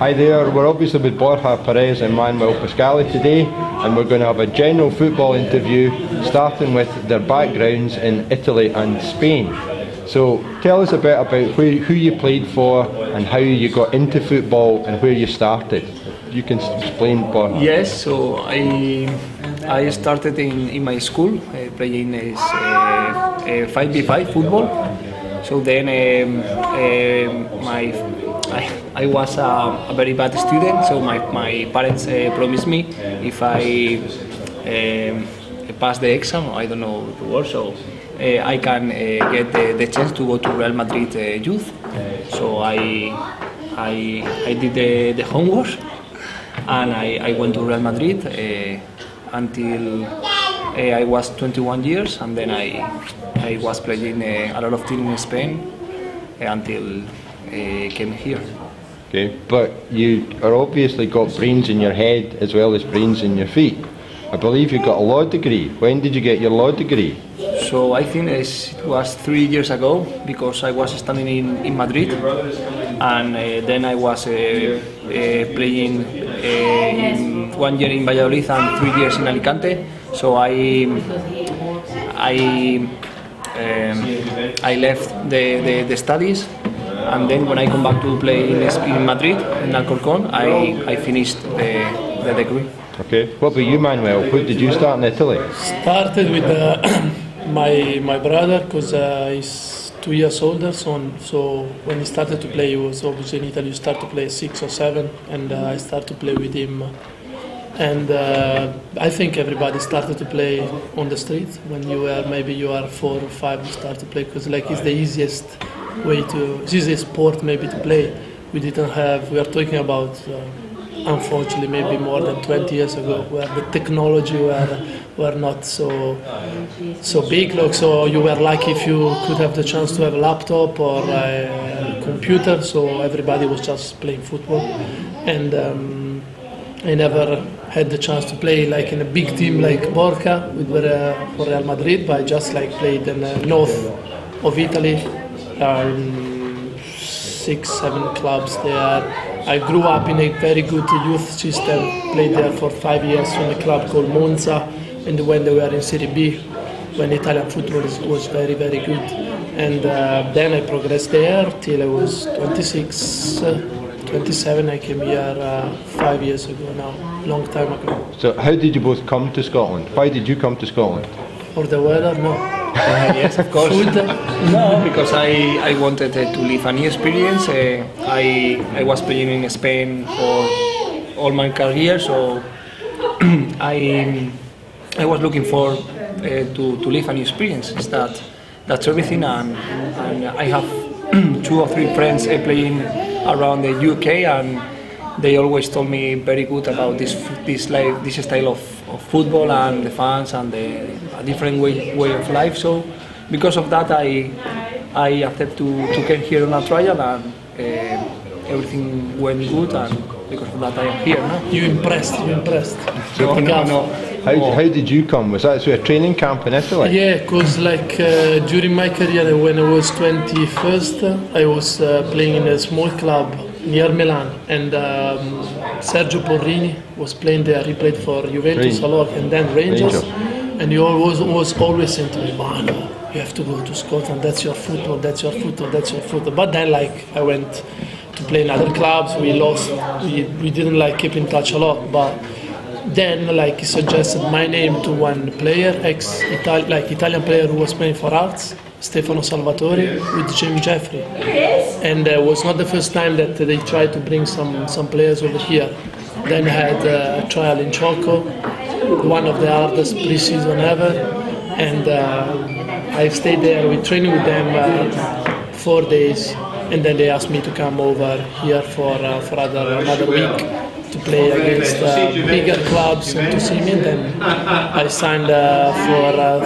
Hi there, we're obviously with Borja Perez and Manuel Pasca today, and we're going to have a general football interview starting with their backgrounds in Italy and Spain. So tell us a bit about who you played for and how you got into football and where you started. You can explain, Borja. Yes, so I started in my school playing 5v5 football. So then I was a very bad student, so my parents promised me if I pass the exam, I don't know the word, so I can get the chance to go to Real Madrid youth. So I did the homework and I went to Real Madrid until I was 21 years, and then I was playing a lot of teams in Spain until came here. Okay, but you are obviously got brains in your head as well as brains in your feet. I believe you got a law degree. When did you get your law degree? So I think it was 3 years ago, because I was studying in Madrid, and then I was playing in 1 year in Valladolid and 3 years in Alicante. So I left the studies, and then when I come back to play in Madrid, in Alcorcón, I finished the degree. Okay. What about you, Manuel? Who did you start in Italy? Started with my brother, because he's 2 years older. So when he started to play, he was obviously in Italy. You start to play 6 or 7, and I started to play with him. And I think everybody started to play on the street when you are 4 or 5. You start to play because it's the easiest sport maybe to play. We are talking about unfortunately maybe more than 20 years ago, where the technology were not so big. So you were lucky if you could have the chance to have a laptop or a computer. So everybody was just playing football, and I never had the chance to play like in a big team like Borja for Real Madrid, but I just played in the north of Italy, 6-7 clubs there. I grew up in a very good youth system, played there for 5 years in a club called Monza, and when they were in Serie B, when Italian football was very, very good. And then I progressed there till I was 26, 27. I came here 5 years ago now, long time ago. So how did you both come to Scotland? Why did you come to Scotland? For the weather? No. Yes, of course. Food? No, because I wanted to live a new experience. I was playing in Spain for all my career, so I was looking for to live a new experience. That's everything, and I have 2 or 3 friends playing around the UK, and they always told me very good about this style of football and the fans and a different way of life. So because of that, I accept to come here on a trial, and everything went good, and because of that I am here now. You impressed. No. How did you come? Was that through a training camp in Italy? Yeah, because during my career, when I was 21st, I was playing in a small club near Milan, and Sergio Porrini was playing there. He played for Juventus a lot, and then Rangers. And he was always saying to me, "Man, you have to go to Scotland. That's your football. That's your football. That's your football." But then, I went to play in other clubs. We lost. We didn't keep in touch a lot, but. Then, he suggested my name to one player, Italian player who was playing for Arts, Stefano Salvatore, with Jim Jeffrey. And it was not the first time that they tried to bring some players over here. Then I had a trial in Choco, one of the hardest pre-season ever, and I stayed there. We trained with them 4 days, and then they asked me to come over here for another week to play against bigger clubs and to see me. And then I signed for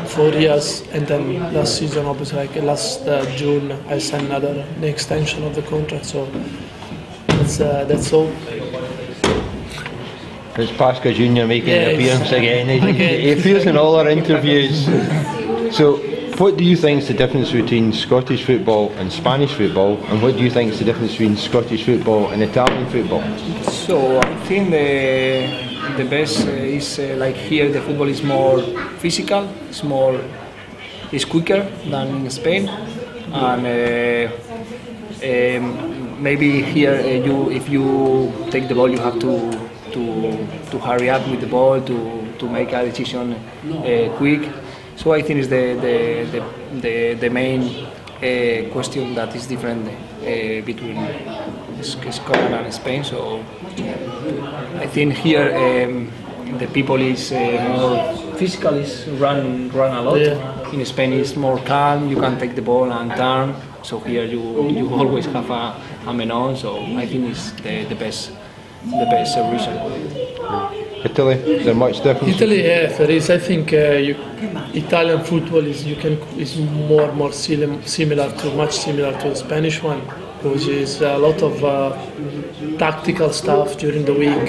4 years, and then last season, obviously, last June, I signed an extension of the contract. So that's all. It's Pasca Jr. making an appearance again. He appears in all our interviews. So What do you think is the difference between Scottish football and Spanish football, and what do you think is the difference between Scottish football and Italian football? So I think the best is like here the football is more physical, it's quicker than in Spain, and maybe here if you take the ball you have to hurry up with the ball to make a decision quick. So I think it's the main question that is different between Scotland and Spain. So I think here the people is more physical, is run a lot. Yeah. In Spain it's more calm. You can take the ball and turn. So here you always have a man on. So I think it's the best reason. Italy, is there much difference? Italy, yeah, there is. I think Italian football is much similar to the Spanish one, because it's a lot of tactical stuff during the week.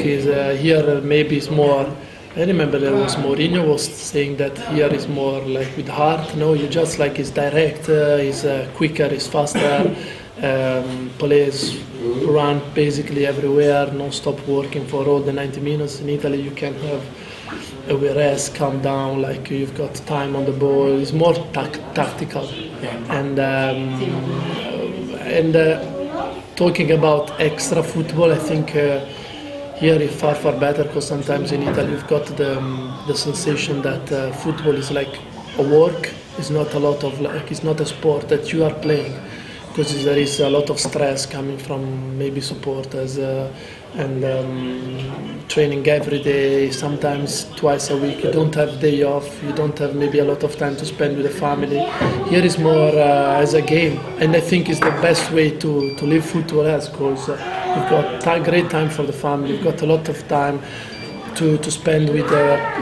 Here maybe it's more. I remember there was Mourinho was saying that here is more like with heart. No, you just like it's direct, it's quicker, it's faster. Players run basically everywhere, non-stop working for all the 90 minutes. In Italy you can have a rest, calm down, like you've got time on the ball. It's more tactical. And talking about extra football, I think here is far better, because sometimes in Italy you've got the sensation that football is like a work. It's not a lot of it's not a sport that you are playing. Because there is a lot of stress coming from maybe supporters and training every day, sometimes twice a week. You don't have day off, you don't have maybe a lot of time to spend with the family. Here is more as a game, and I think it's the best way to live football as, because you've got great time for the family, you've got a lot of time to spend with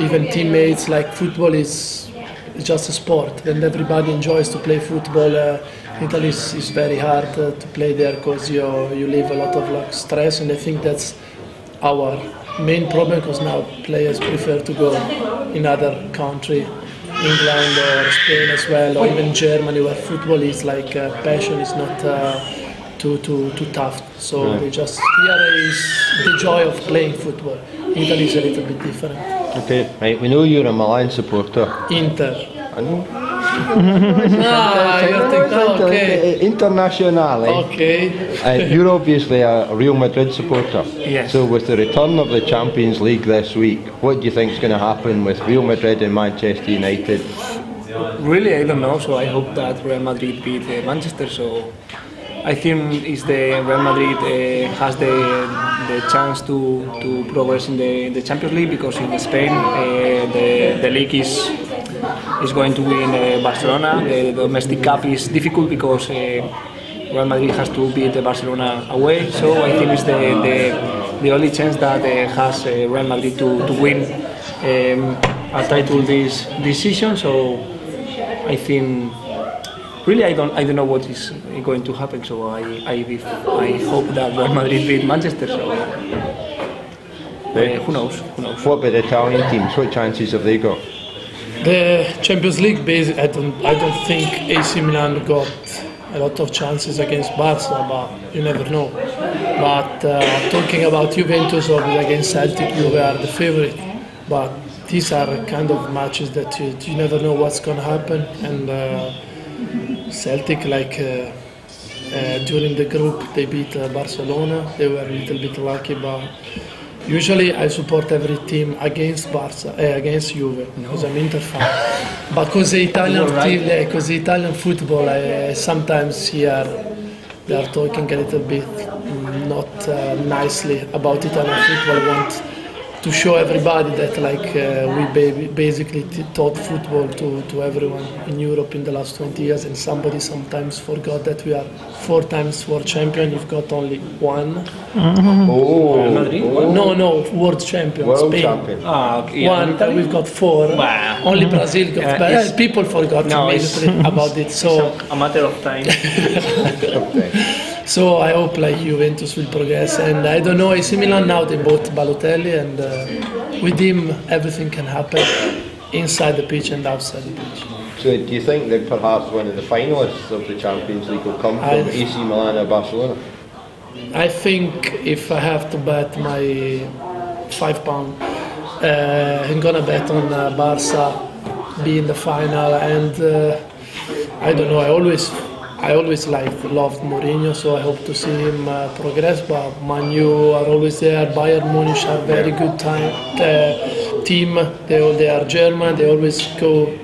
even teammates. Like football is just a sport, and everybody enjoys to play football. Italy is very hard to play there, because you live a lot of stress, and I think that's our main problem, because now players prefer to go in other country, England or Spain as well, or even Germany, where football is like passion, is not too tough. So they just, here is the joy of playing football. Italy is a little bit different. Okay, right, we know you're a Milan supporter. Inter. I know. Okay. Internationale. Okay. You're obviously a Real Madrid supporter. Yes. So with the return of the Champions League this week, what do you think is going to happen with Real Madrid and Manchester United? Really, I don't know. So I hope that Real Madrid beat Manchester. So I think it's the Real Madrid has the chance to progress in the Champions League, because in Spain the league is going to win Barcelona. The domestic cup is difficult because Real Madrid has to beat Barcelona away. So I think it's the only chance that has Real Madrid to win a title this season. So I think. Really, I don't know what is going to happen. So I hope that Real Madrid beat Manchester. So who knows? What about the Italian teams? What chances have they got? The Champions League, I don't think AC Milan got a lot of chances against Barca, but you never know. But talking about Juventus or against Celtic, Juve are the favorite. But these are kind of matches that you never know what's going to happen. And Celtic, during the group, they beat Barcelona. They were a little bit lucky, but usually I support every team against against Juve, because I'm Inter fan. But because the Italian team, because the Italian football, sometimes here they are talking a little bit not nicely about Italian football. I want to show everybody that we basically taught football to everyone in Europe in the last 20 years, and somebody sometimes forgot that we are 4 times world champion. You've got only one. Oh, Madrid? No, world champion. World Spain. champion. Okay. One. We've got 4. Wow. Only Brazil got. People forgot immediately about it. So a matter of time. So I hope Juventus will progress, and I don't know, AC Milan now they bought Balotelli, and with him everything can happen inside the pitch and outside the pitch. So do you think that perhaps one of the finalists of the Champions League will come from AC Milan or Barcelona? I think if I have to bet my £5, I'm gonna bet on Barca be in the final, and I don't know. I always loved Mourinho, so I hope to see him progress. But Man U are always there. Bayern Munich are very good team. They are German. They always go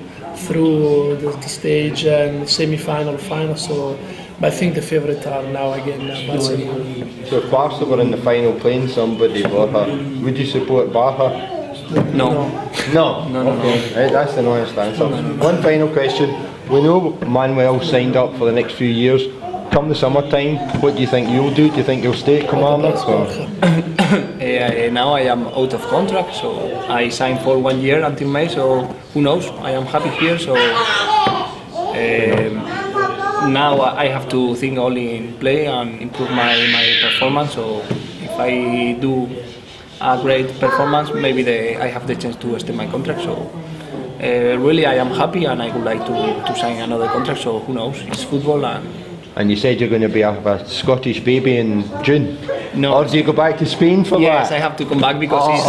through the stage and semi-final, final. So, but I think the favourite are now again Barcelona. So if Barca were in the final playing somebody, Borja, would you support Barca? No. Okay. Right, that's an honest answer. One final question. We know Manuel signed up for the next few years. Come the summertime, what do you think you'll do? Do you think you'll stay at Commanders? Now I am out of contract, so I signed for 1 year until May, so who knows? I am happy here, so now I have to think only in play and improve my performance. So if I do a great performance, maybe I have the chance to extend my contract. So really I am happy and I would like to sign another contract, so who knows? It's football. And you said you're going to be a Scottish baby in June? No. Or do you go back to Spain for that? Yes, I have to come back because it's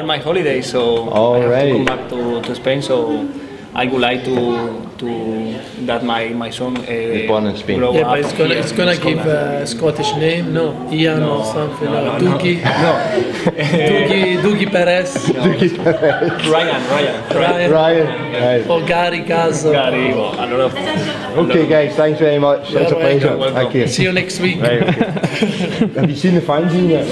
my holidays, so I have to come back to Spain. So I would like to that my son born in Spain. Yeah, but it's gonna give a Scottish name, no? Ian or something, no? Doogie? No. Doogie Perez? No. Doogie Perez. Ryan. Or Gary Gazzo. Gary, a lot of... Okay guys, thanks very much. It's a pleasure. Thank you. See you next week. Right, okay. Have you seen the fans in yet?